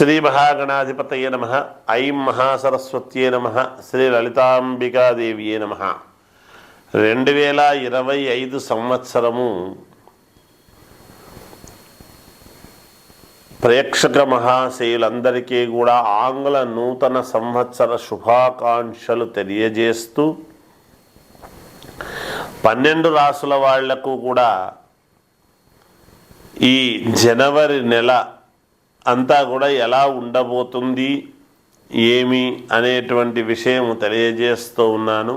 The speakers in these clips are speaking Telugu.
శ్రీ మహాగణాధిపతయే నమః. ఐం మహాసరస్వత్యే నమః. శ్రీ లలితాంబికాదేవియే నమః. 2025 సంవత్సరము ప్రేక్షక మహాశయులందరికీ కూడా ఆంగ్ల నూతన సంవత్సర శుభాకాంక్షలు తెలియజేస్తూ 12 రాసుల వాళ్లకు కూడా ఈ జనవరి నెల అంతా కూడా ఎలా ఉండబోతుంది ఏమి అనేటువంటి విషయం తెలియజేస్తూ ఉన్నాను.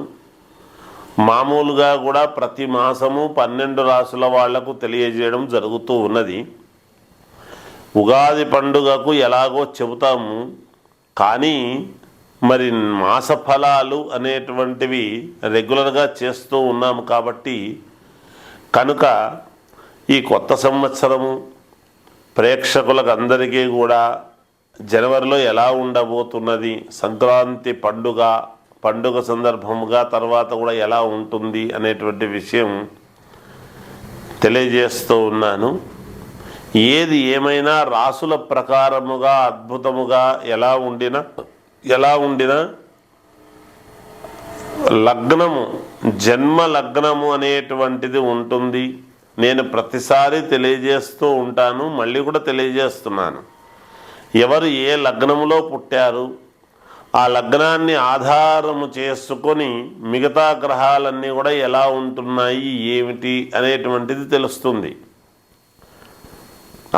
మామూలుగా కూడా ప్రతి మాసము 12 రాసుల వాళ్లకు తెలియజేయడం జరుగుతూ ఉన్నది. ఉగాది పండుగకు ఎలాగో చెబుతాము, కానీ మరి మాస ఫలాలు అనేటువంటివి రెగ్యులర్గా చేస్తూ ఉన్నాము. కాబట్టి కనుక ఈ కొత్త సంవత్సరము ప్రేక్షకులకు అందరికీ కూడా జనవరిలో ఎలా ఉండబోతున్నది, సంక్రాంతి పండుగ సందర్భముగా తర్వాత కూడా ఎలా ఉంటుంది అనేటువంటి విషయం తెలియజేస్తూ ఉన్నాను. ఏది ఏమైనా రాసుల ప్రకారముగా అద్భుతముగా ఎలా ఉండినా లగ్నము జన్మ లగ్నము అనేటువంటిది ఉంటుంది. నేను ప్రతిసారి తెలియజేస్తూ ఉంటాను, మళ్ళీ కూడా తెలియజేస్తున్నాను. ఎవరు ఏ లగ్నములో పుట్టారు, ఆ లగ్నాన్ని ఆధారము చేసుకొని మిగతా గ్రహాలన్నీ కూడా ఎలా ఉంటున్నాయి ఏమిటి అనేటువంటిది తెలుస్తుంది.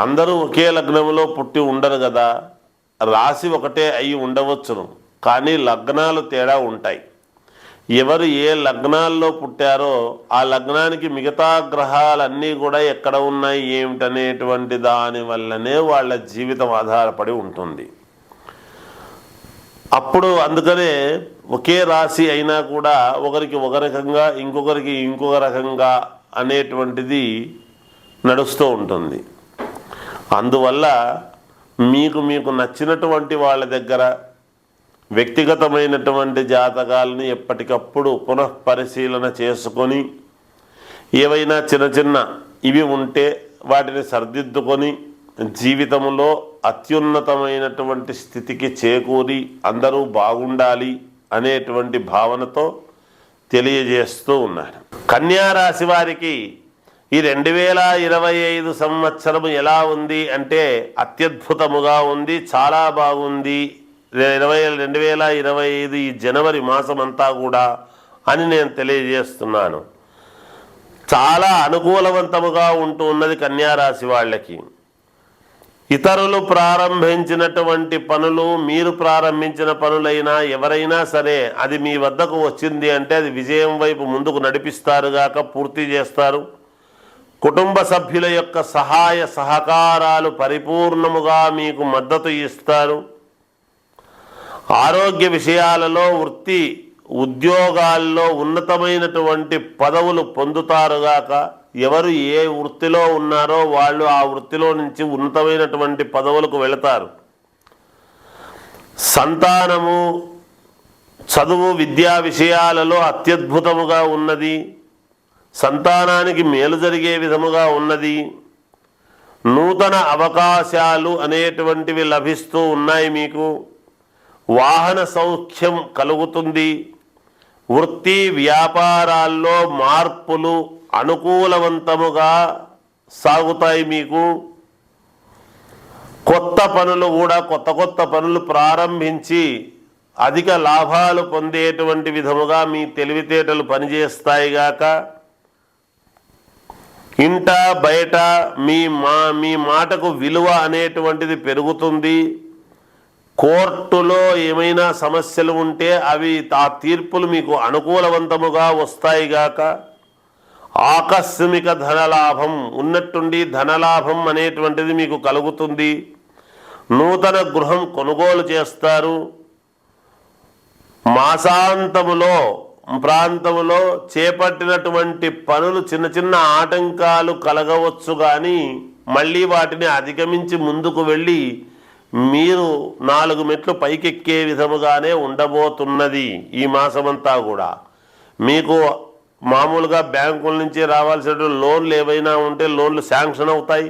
అందరూ ఒకే లగ్నములో పుట్టి ఉండరు కదా, రాశి ఒకటే అయి ఉండవచ్చును, కానీ లగ్నాలు తేడా ఉంటాయి. ఎవరు ఏ లగ్నాల్లో పుట్టారో ఆ లగ్నానికి మిగతా గ్రహాలన్నీ కూడా ఎక్కడ ఉన్నాయి ఏమిటనేటువంటి దాని వల్లనే వాళ్ళ జీవితం ఆధారపడి ఉంటుంది. అప్పుడు అందుకనే ఒకే రాశి అయినా కూడా ఒకరికి ఒక రకంగా ఇంకొకరికి ఇంకొక రకంగా అనేటువంటిది నడుస్తూ ఉంటుంది. అందువల్ల మీకు నచ్చినటువంటి వాళ్ళ దగ్గర వ్యక్తిగతమైనటువంటి జాతకాలను ఎప్పటికప్పుడు పునఃపరిశీలన చేసుకొని ఏవైనా చిన్న ఇవి ఉంటే వాటిని సరిదిద్దుకొని జీవితంలో అత్యున్నతమైనటువంటి స్థితికి చేకూరి అందరూ బాగుండాలి అనేటువంటి భావనతో తెలియజేస్తూ ఉన్నారు. కన్యా రాశి వారికి ఈ 2025 సంవత్సరము ఎలా ఉంది అంటే అత్యద్భుతముగా ఉంది, చాలా బాగుంది. 2025 ఈ జనవరి మాసం అంతా కూడా అని నేను తెలియజేస్తున్నాను. చాలా అనుకూలవంతముగా ఉంటూ ఉన్నది కన్యారాశి వాళ్ళకి. ఇతరులు ప్రారంభించినటువంటి పనులు, మీరు ప్రారంభించిన పనులైనా ఎవరైనా సరే అది మీ వద్దకు వచ్చింది అంటే అది విజయం వైపు ముందుకు నడిపిస్తారుగాక పూర్తి చేస్తారు. కుటుంబ సభ్యుల యొక్క సహాయ సహకారాలు పరిపూర్ణముగా మీకు మద్దతు ఇస్తారు. ఆరోగ్య విషయాలలో వృత్తి ఉద్యోగాల్లో ఉన్నతమైనటువంటి పదవులు పొందుతారుగాక. ఎవరు ఏ వృత్తిలో ఉన్నారో వాళ్ళు ఆ వృత్తిలో నుంచి ఉన్నతమైనటువంటి పదవులకు వెళతారు. సంతానము చదువు విద్యా విషయాలలో అత్యద్భుతముగా ఉన్నది. సంతానానికి మేలు జరిగే విధముగా ఉన్నది. నూతన అవకాశాలు అనేటువంటివి లభిస్తూ ఉన్నాయి. మీకు వాహన సౌఖ్యం కలుగుతుంది. వృత్తి వ్యాపారాల్లో మార్పులు అనుకూలవంతముగా సాగుతాయి. మీకు కొత్త పనులు కూడా కొత్త పనులు ప్రారంభించి అధిక లాభాలు పొందేటువంటి విధముగా మీ తెలివితేటలు పనిచేస్తాయిగాక. ఇంట బయట మీ మాటకు విలువ అనేటువంటిది పెరుగుతుంది. కోర్టులో ఏమైనా సమస్యలు ఉంటే అవి ఆ తీర్పులు మీకు అనుకూలవంతముగా వస్తాయిగాక. ఆకస్మిక ధనలాభం ఉన్నట్టుండి ధనలాభం అనేటువంటిది మీకు కలుగుతుంది. నూతన గృహం కొనుగోలు చేస్తారు. మాసాంతములో ప్రాంతములో చేపట్టినటువంటి పనులు చిన్న ఆటంకాలు కలగవచ్చు, కానీ మళ్ళీ వాటిని అధిగమించి ముందుకు వెళ్ళి మీరు 4 మెట్లు పైకెక్కే విధముగానే ఉండబోతున్నది ఈ మాసమంతా కూడా. మీకు మామూలుగా బ్యాంకుల నుంచి రావాల్సిన లోన్లు ఏవైనా ఉంటే లోన్లు శాంక్షన్ అవుతాయి.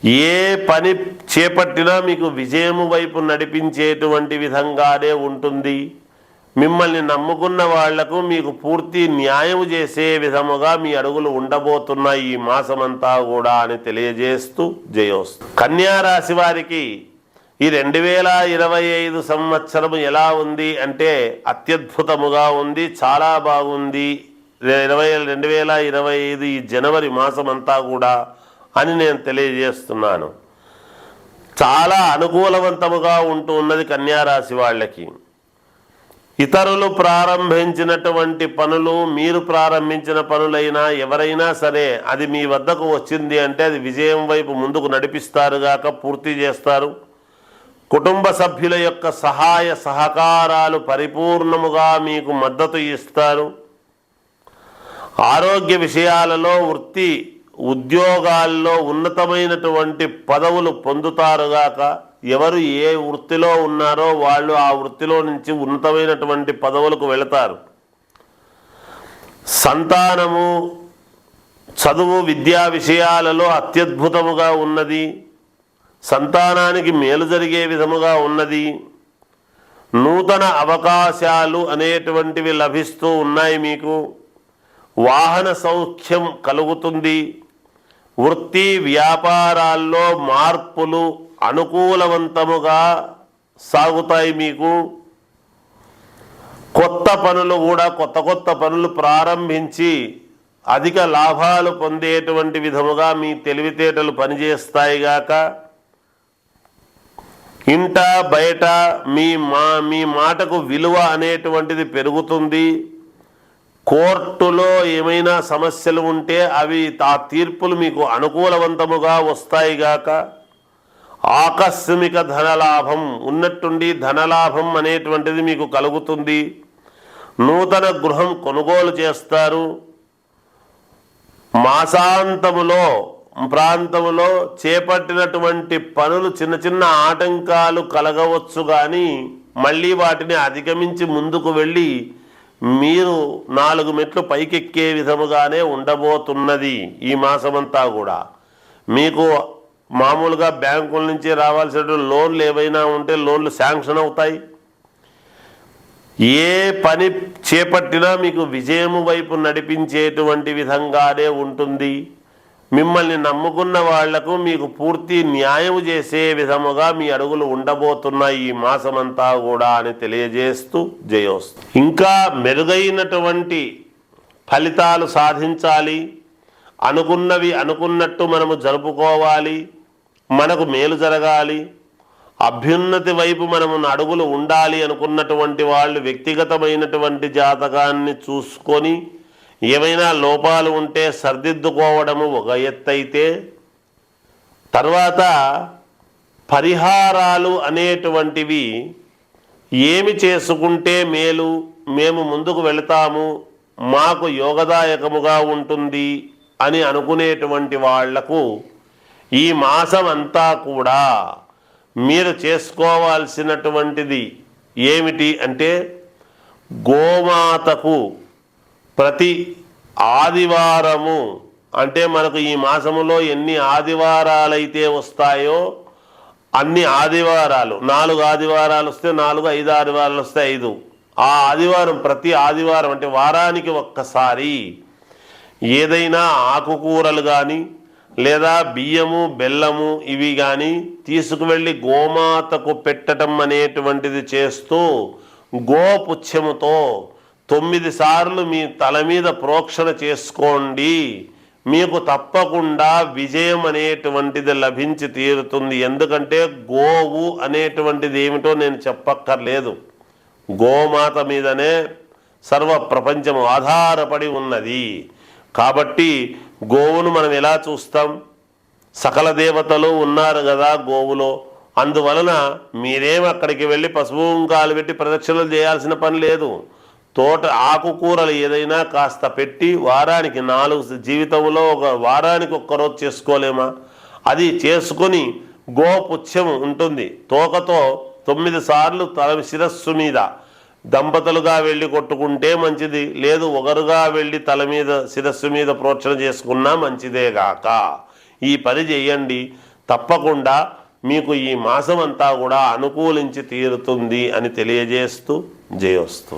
ఏ పని చేపట్టినా మీకు విజయము వైపు నడిపించేటువంటి విధంగానే ఉంటుంది. మిమ్మల్ని నమ్ముకున్న వాళ్లకు మీకు పూర్తి న్యాయం చేసే విధముగా మీ అడుగులు ఉండబోతున్నాయి ఈ మాసమంతా కూడా అని తెలియజేస్తూ జయోస్తు. కన్యా రాశి వారికి ఈ 2025 సంవత్సరం ఎలా ఉంది అంటే అత్యద్భుతముగా ఉంది, చాలా బాగుంది. 2025 ఈ జనవరి మాసమంతా కూడా అని నేను తెలియజేస్తున్నాను. చాలా అనుకూలవంతముగా ఉంటూ ఉన్నది కన్యా రాశి వాళ్ళకి. ఇతరులు ప్రారంభించినటువంటి పనులు, మీరు ప్రారంభించిన పనులైనా ఎవరైనా సరే అది మీ వద్దకు వచ్చింది అంటే అది విజయం వైపు ముందుకు నడిపిస్తారుగాక పూర్తి చేస్తారు. కుటుంబ సభ్యుల యొక్క సహాయ సహకారాలు పరిపూర్ణముగా మీకు మద్దతు ఇస్తారు. ఆరోగ్య విషయాలలో, వృత్తి ఉద్యోగాల్లో ఉన్నతమైనటువంటి పదవులు పొందుతారుగాక. ఎవరు ఏ వృత్తిలో ఉన్నారో వాళ్ళు ఆ వృత్తిలో నుంచి ఉన్నతమైనటువంటి పదవులకు వెళతారు. సంతానము, చదువు, విద్యా విషయాలలో అత్యద్భుతముగా ఉన్నది. సంతానానికి మేలు జరిగే విధముగా ఉన్నది. నూతన అవకాశాలు అనేటువంటివి లభిస్తూ ఉన్నాయి మీకు. వాహన సౌఖ్యం కలుగుతుంది. వృత్తి వ్యాపారాల్లో మార్పులు అనుకూలవంతముగా సాగుతాయి మీకు. కొత్త పనులు కూడా కొత్త పనులు ప్రారంభించి అధిక లాభాలు పొందేటువంటి విధముగా మీ తెలివితేటలు పనిచేస్తాయిగాక. ఇంట బయట మీ మాటకు విలువ అనేటువంటిది పెరుగుతుంది. కోర్టులో ఏమైనా సమస్యలు ఉంటే అవి ఆ తీర్పులు మీకు అనుకూలవంతముగా వస్తాయిగాక. ఆకస్మిక ధనలాభం ఉన్నట్టుండి ధనలాభం అనేటువంటిది మీకు కలుగుతుంది. నూతన గృహం కొనుగోలు చేస్తారు. మాసాంతములో ప్రాంతములో చేపట్టినటువంటి పనులు చిన్న చిన్న ఆటంకాలు కలగవచ్చు, కానీ మళ్ళీ వాటిని అధిగమించి ముందుకు వెళ్ళి మీరు 4 మెట్లు పైకెక్కే విధముగానే ఉండబోతున్నది ఈ మాసమంతా కూడా. మీకు మామూలుగా బ్యాంకుల నుంచి రావాల్సిన లోన్లు ఏవైనా ఉంటే లోన్లు శాంక్షన్ అవుతాయి. ఏ పని చేపట్టినా మీకు విజయము వైపు నడిపించేటువంటి విధంగానే ఉంటుంది. మిమ్మల్ని నమ్ముకున్న వాళ్లకు మీకు పూర్తి న్యాయం చేసే విధముగా మీ అడుగులు ఉండబోతున్నాయి ఈ మాసమంతా కూడా అని తెలియజేస్తూ జయోస్తు. ఇంకా మెరుగైనటువంటి ఫలితాలు సాధించాలి. అనుకున్నవి అనుకున్నట్టు మనము జరుపుకోవాలి. మనకు మేలు జరగాలి. అభ్యున్నతి వైపు మనము అడుగులు ఉండాలి అనుకున్నటువంటి వాళ్ళు వ్యక్తిగతమైనటువంటి జాతకాన్ని చూసుకొని ఏమైనా లోపాలు ఉంటే సరిదిద్దుకోవడము ఒక ఎత్తైతే, తర్వాత పరిహారాలు అనేటువంటివి ఏమి చేసుకుంటే మేలు, మేము ముందుకు వెళతాము, మాకు యోగదాయకముగా ఉంటుంది అని అనుకునేటువంటి వాళ్లకు ఈ మాసం అంతా కూడా మీరు చేసుకోవాల్సినటువంటిది ఏమిటి అంటే, గోమాతకు ప్రతి ఆదివారము, అంటే మనకు ఈ మాసములో ఎన్ని ఆదివారాలైతే వస్తాయో అన్ని ఆదివారాలు, 4 ఆదివారాలు వస్తే 4, 5 ఆదివారాలు వస్తే 5, ఆ ఆదివారం ప్రతి ఆదివారం అంటే వారానికి ఒక్కసారి ఏదైనా ఆకుకూరలు కానీ లేదా బియ్యము బెల్లము ఇవి కానీ తీసుకువెళ్ళి గోమాతకు పెట్టడం అనేటువంటిది చేస్తూ గోపుచ్చముతో 9 సార్లు మీ తల మీద ప్రోక్షణ చేసుకోండి. మీకు తప్పకుండా విజయం అనేటువంటిది లభించి తీరుతుంది. ఎందుకంటే గోవు అనేటువంటిది ఏమిటో నేను చెప్పక్కర్లేదు. గోమాత మీదనే సర్వ ప్రపంచము ఆధారపడి ఉన్నది. కాబట్టి గోవును మనం ఎలా చూస్తాం? సకల దేవతలు ఉన్నారు కదా గోవులో. అందువలన మీరేం అక్కడికి వెళ్ళి పసుపు కుంకాలు పెట్టి ప్రదక్షిణలు చేయాల్సిన పని లేదు. తోట ఆకుకూరలు ఏదైనా కాస్త పెట్టి వారానికి 4 జీవితంలో వారానికి ఒక్కరోజు చేసుకోలేమా? అది చేసుకొని గోపుచ్చము ఉంటుంది, తోకతో 9 సార్లు తల శిరస్సు మీద దంపతులుగా వెళ్ళి కొట్టుకుంటే మంచిది. లేదు ఒకరుగా వెళ్ళి తల మీద శిరస్సు మీద ప్రోక్షణ చేసుకున్నా మంచిదేగాక. ఈ పని చేయండి. తప్పకుండా మీకు ఈ మాసం అంతా కూడా అనుకూలించి తీరుతుంది అని తెలియజేస్తూ జయోస్తు.